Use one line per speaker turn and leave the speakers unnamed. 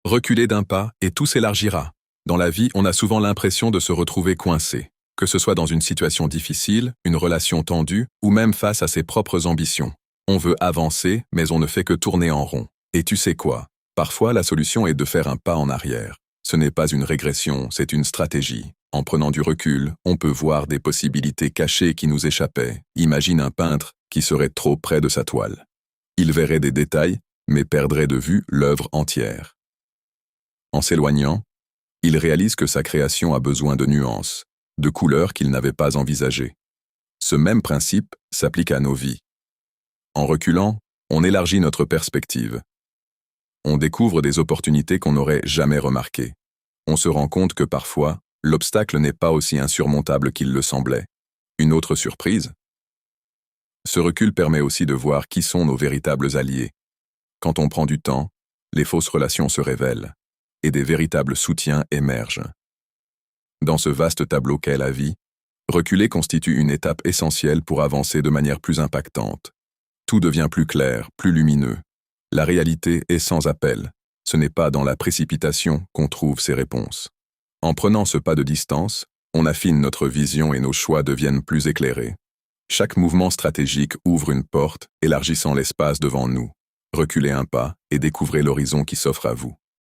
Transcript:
Reculez d'un pas et tout s'élargira. Dans la vie, on a souvent l'impression de se retrouver coincé, que ce soit dans une situation difficile, une relation tendue, ou même face à ses propres ambitions. On veut avancer, mais on ne fait que tourner en rond. Et tu sais quoi? Parfois, la solution est de faire un pas en arrière. Ce n'est pas une régression, c'est une stratégie. En prenant du recul, on peut voir des possibilités cachées qui nous échappaient. Imagine un peintre qui serait trop près de sa toile. Il verrait des détails, mais perdrait de vue l'œuvre entière. En s'éloignant, il réalise que sa création a besoin de nuances, de couleurs qu'il n'avait pas envisagées. Ce même principe s'applique à nos vies. En reculant, on élargit notre perspective. On découvre des opportunités qu'on n'aurait jamais remarquées. On se rend compte que parfois, l'obstacle n'est pas aussi insurmontable qu'il le semblait. Une autre surprise? Ce recul permet aussi de voir qui sont nos véritables alliés. Quand on prend du temps, les fausses relations se révèlent, et des véritables soutiens émergent. Dans ce vaste tableau qu'est la vie, reculer constitue une étape essentielle pour avancer de manière plus impactante. Tout devient plus clair, plus lumineux. La réalité est sans appel. Ce n'est pas dans la précipitation qu'on trouve ses réponses. En prenant ce pas de distance, on affine notre vision et nos choix deviennent plus éclairés. Chaque mouvement stratégique ouvre une porte, élargissant l'espace devant nous. Reculez un pas et découvrez l'horizon qui s'offre à vous.